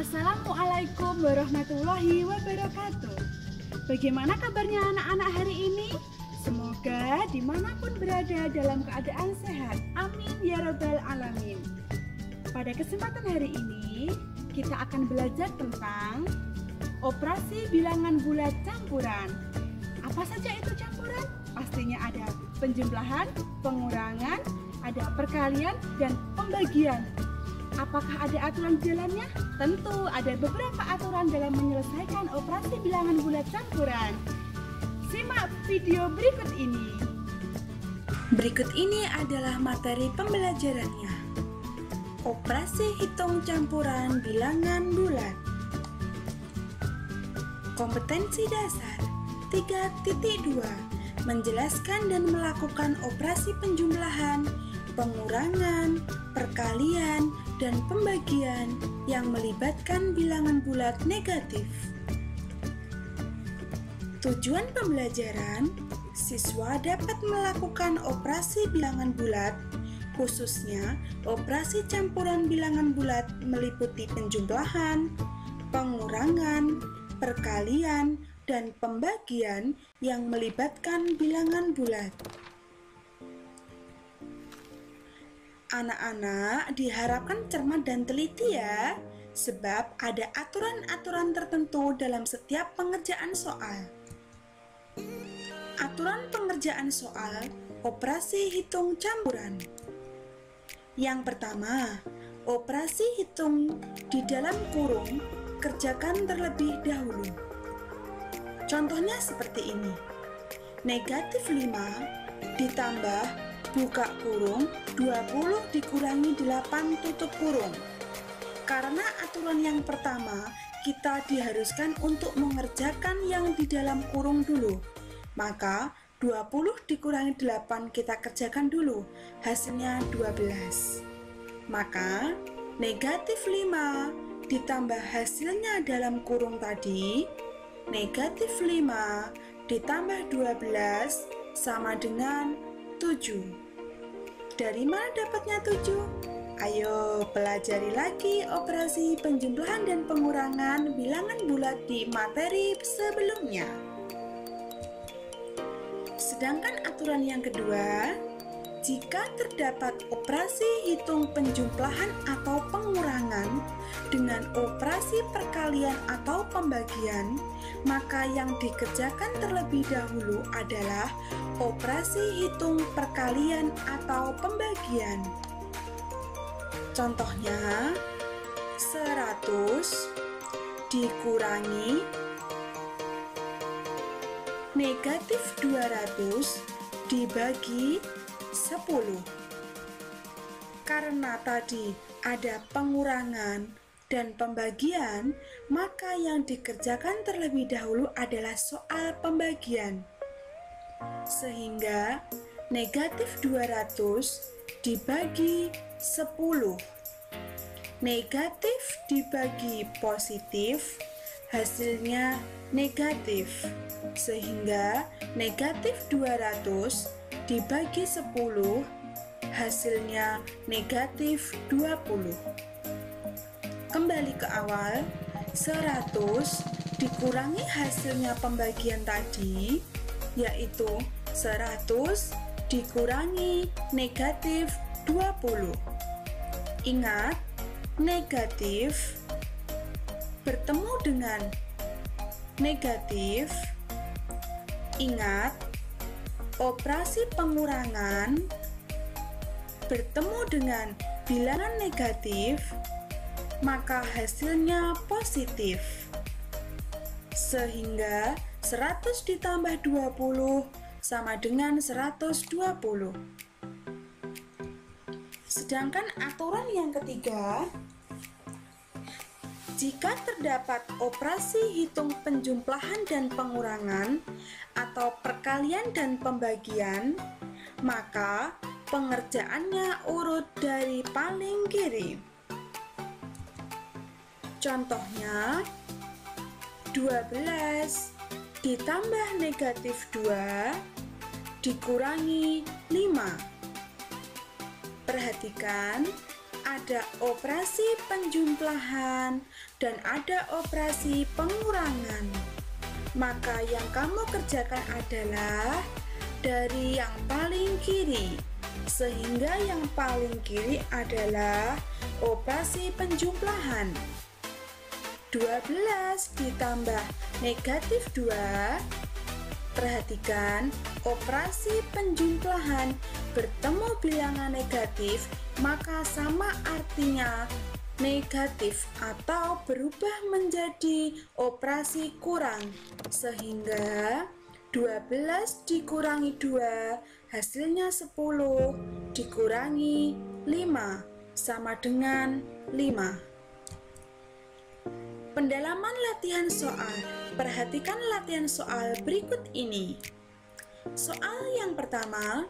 Assalamualaikum warahmatullahi wabarakatuh. Bagaimana kabarnya anak-anak hari ini? Semoga dimanapun berada dalam keadaan sehat. Amin ya rabbal alamin. Pada kesempatan hari ini kita akan belajar tentang operasi bilangan bulat campuran. Apa saja itu campuran? Pastinya ada penjumlahan, pengurangan, ada perkalian, dan pembagian. Apakah ada aturan di dalamnya? Tentu ada beberapa aturan dalam menyelesaikan operasi bilangan bulat campuran. Simak video berikut ini. Berikut ini adalah materi pembelajarannya. Operasi hitung campuran bilangan bulat. Kompetensi dasar 3.2 menjelaskan dan melakukan operasi penjumlahan, pengurangan, perkalian, dan pembagian yang melibatkan bilangan bulat negatif. Tujuan pembelajaran, siswa dapat melakukan operasi bilangan bulat, khususnya operasi campuran bilangan bulat meliputi penjumlahan, pengurangan, perkalian, dan pembagian yang melibatkan bilangan bulat. Anak-anak diharapkan cermat dan teliti ya, sebab ada aturan-aturan tertentu dalam setiap pengerjaan soal. Aturan pengerjaan soal operasi hitung campuran. Yang pertama, operasi hitung di dalam kurung kerjakan terlebih dahulu. Contohnya seperti ini. Negatif 5 ditambah buka kurung 20 dikurangi 8 tutup kurung. Karena aturan yang pertama, kita diharuskan untuk mengerjakan yang di dalam kurung dulu. Maka 20 dikurangi 8 kita kerjakan dulu, hasilnya 12. Maka negatif 5 ditambah hasilnya dalam kurung tadi, negatif 5 ditambah 12 sama dengan 7. Dari mana dapatnya 7? Ayo pelajari lagi operasi penjumlahan dan pengurangan bilangan bulat di materi sebelumnya. Sedangkan aturan yang kedua, jika terdapat operasi hitung penjumlahan atau pengurangan dengan operasi perkalian atau pembagian, maka yang dikerjakan terlebih dahulu adalah operasi hitung perkalian atau pembagian. Contohnya, 100 dikurangi negatif 200 dibagi 10. Karena tadi ada pengurangan dan pembagian, maka yang dikerjakan terlebih dahulu adalah soal pembagian. Sehingga negatif 200 dibagi 10. Negatif dibagi positif, hasilnya negatif. Sehingga negatif 200 dibagi 10, hasilnya negatif 20. Kembali ke awal, 100 dikurangi hasilnya pembagian tadi, yaitu 100 dikurangi negatif 20. Ingat, negatif bertemu dengan negatif. Ingat, operasi pengurangan bertemu dengan bilangan negatif, maka hasilnya positif. Sehingga 100 ditambah 20 sama dengan 120. Sedangkan aturan yang ketiga, jika terdapat operasi hitung penjumlahan dan pengurangan atau perkalian dan pembagian, maka pengerjaannya urut dari paling kiri. Contohnya, 12 ditambah negatif 2 dikurangi 5. Perhatikan, ada operasi penjumlahan dan ada operasi pengurangan. Maka yang kamu kerjakan adalah dari yang paling kiri, sehingga yang paling kiri adalah operasi penjumlahan. 12 ditambah negatif 2. Perhatikan, operasi penjumlahan bertemu bilangan negatif, maka sama artinya negatif atau berubah menjadi operasi kurang, sehingga 12 dikurangi 2 hasilnya 10 dikurangi 5 sama dengan 5. Pendalaman latihan soal. Perhatikan latihan soal berikut ini. Soal yang pertama,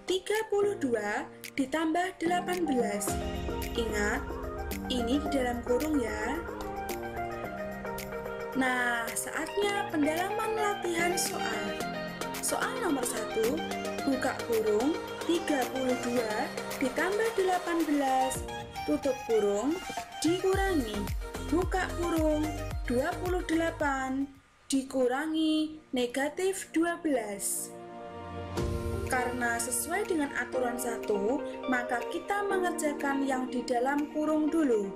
32 ditambah 18. Ingat, ini di dalam kurung ya. Nah, saatnya pendalaman latihan soal. Soal nomor 1, buka kurung, 32 ditambah 18, tutup kurung, dikurangi, buka kurung, 28 dikurangi negatif 12. Karena sesuai dengan aturan 1, maka kita mengerjakan yang di dalam kurung dulu.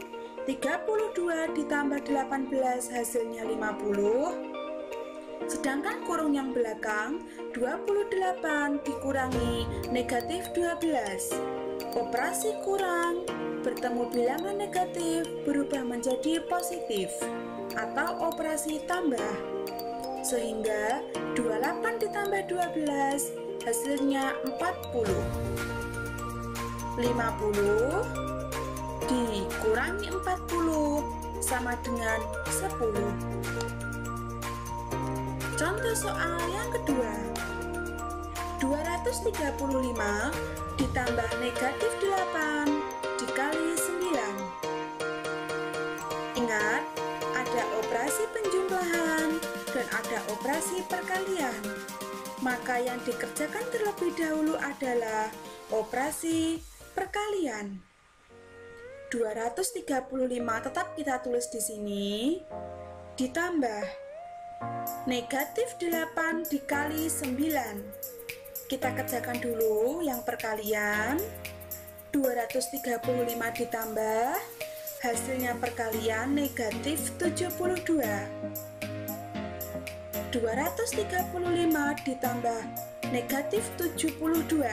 32 ditambah 18 hasilnya 50. Sedangkan kurung yang belakang 28 dikurangi negatif 12. Operasi kurang bertemu bilangan negatif berubah menjadi positif atau operasi tambah. Sehingga 28 ditambah 12 hasilnya 40. 50 dikurangi 40 sama dengan 10. Contoh soal yang kedua. 235 ditambah negatif 8 dikali 9. Ingat, ada operasi penjumlahan dan ada operasi perkalian. Maka yang dikerjakan terlebih dahulu adalah operasi perkalian. 235 tetap kita tulis di sini, ditambah negatif 8 dikali 9. Kita kerjakan dulu yang perkalian. 235 ditambah, hasilnya perkalian negatif 72. 235 ditambah negatif 72.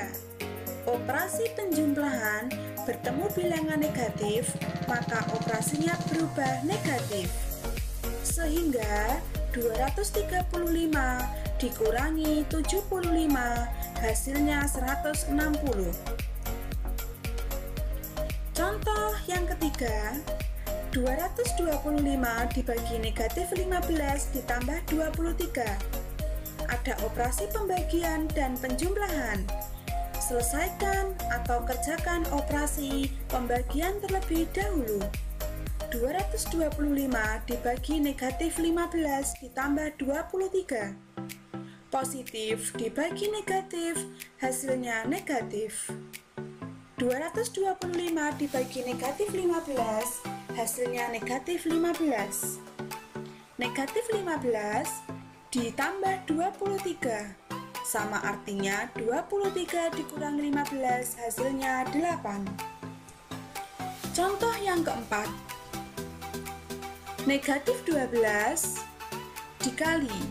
Operasi penjumlahan bertemu bilangan negatif, maka operasinya berubah negatif. Sehingga 235 dikurangi 75 hasilnya 160. Contoh yang ketiga, 225 dibagi negatif 15 ditambah 23. Ada operasi pembagian dan penjumlahan. Selesaikan atau kerjakan operasi pembagian terlebih dahulu. 225 dibagi negatif 15 ditambah 23. Positif dibagi negatif, hasilnya negatif. 225 dibagi negatif 15, hasilnya negatif 15. Negatif 15 ditambah 23, sama artinya 23 dikurang 15, hasilnya 8. Contoh yang keempat, negatif 12 dikali,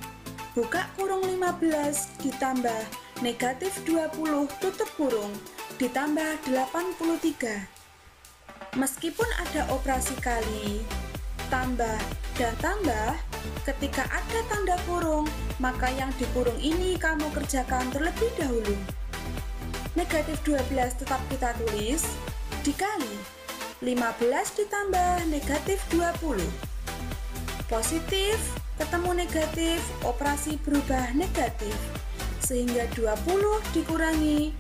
buka kurung 15 ditambah negatif 20 tutup kurung ditambah 83. Meskipun ada operasi kali, tambah, dan tambah, ketika ada tanda kurung, maka yang di kurung ini kamu kerjakan terlebih dahulu. Negatif 12 tetap kita tulis, dikali 15 ditambah negatif 20. Positif ketemu negatif, operasi berubah negatif, sehingga 20 dikurangi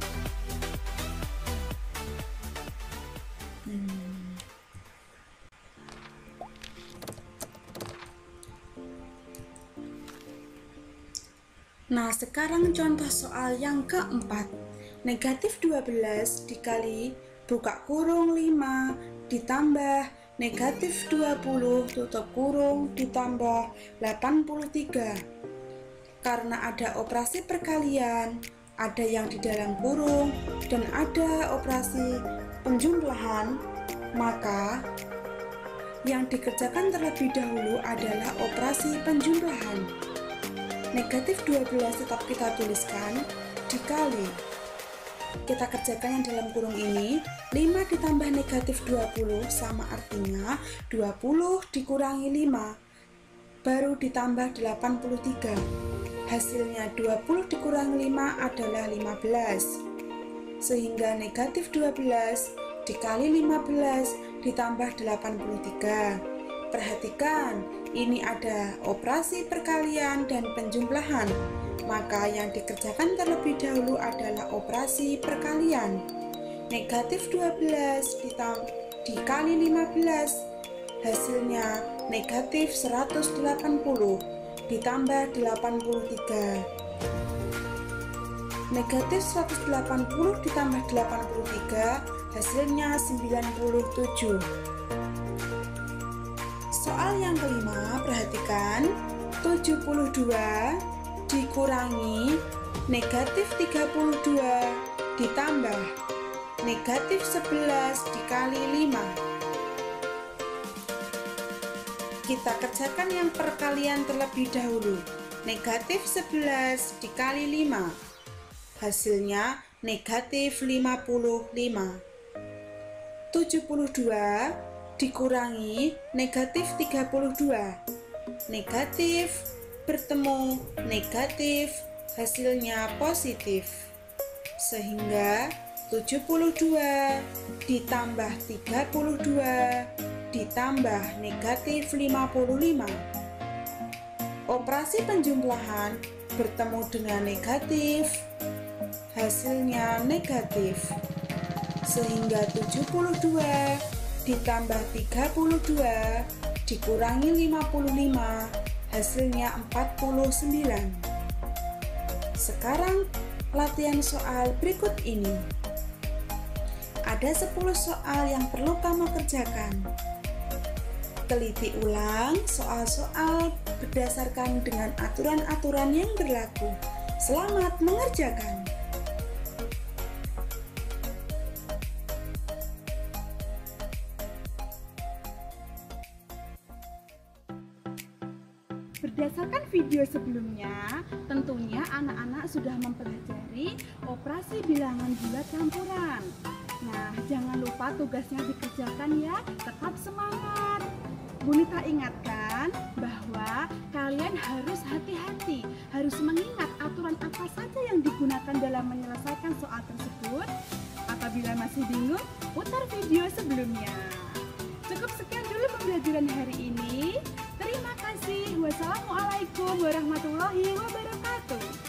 Nah, sekarang contoh soal yang keempat. Negatif 12 dikali buka kurung 5 ditambah negatif 20 tutup kurung ditambah 83. Karena ada operasi perkalian, ada yang di dalam kurung dan ada operasi penjumlahan, maka yang dikerjakan terlebih dahulu adalah operasi penjumlahan. Negatif 12 tetap kita tuliskan dikali. Kita kerjakan yang dalam kurung ini, 5 ditambah negatif 20 sama artinya 20 dikurangi 5, baru ditambah 83. Hasilnya 20 dikurangi 5 adalah 15. Sehingga negatif 12 dikali 15 ditambah 83. Perhatikan, ini ada operasi perkalian dan penjumlahan. Maka yang dikerjakan terlebih dahulu adalah operasi perkalian. Negatif 12 dikali 15, hasilnya negatif 180 ditambah 83. Negatif 180 ditambah 83 hasilnya 97. Soal yang kelima, perhatikan, 72 dikurangi negatif 32 ditambah negatif 11 dikali 5. Kita kerjakan yang perkalian terlebih dahulu. Negatif 11 dikali 5, hasilnya negatif 55. 72 dikurangi negatif 32. Negatif bertemu negatif, hasilnya positif. Sehingga 72 ditambah 32 ditambah negatif 55. Operasi penjumlahan bertemu dengan negatif, hasilnya negatif. Sehingga 72 ditambah 32 dikurangi 55, hasilnya 49. Sekarang latihan soal berikut ini. Ada 10 soal yang perlu kamu kerjakan. Teliti ulang soal-soal berdasarkan dengan aturan-aturan yang berlaku. Selamat mengerjakan. Berdasarkan video sebelumnya, tentunya anak-anak sudah mempelajari operasi bilangan bulat campuran. Nah, jangan lupa tugasnya dikerjakan ya, tetap semangat. Bu Nita ingatkan bahwa kalian harus hati-hati, harus mengingat aturan apa saja yang digunakan dalam menyelesaikan soal tersebut. Apabila masih bingung, putar video sebelumnya. Cukup sekian dulu pembelajaran hari ini. Terima kasih. Wassalamualaikum warahmatullahi wabarakatuh.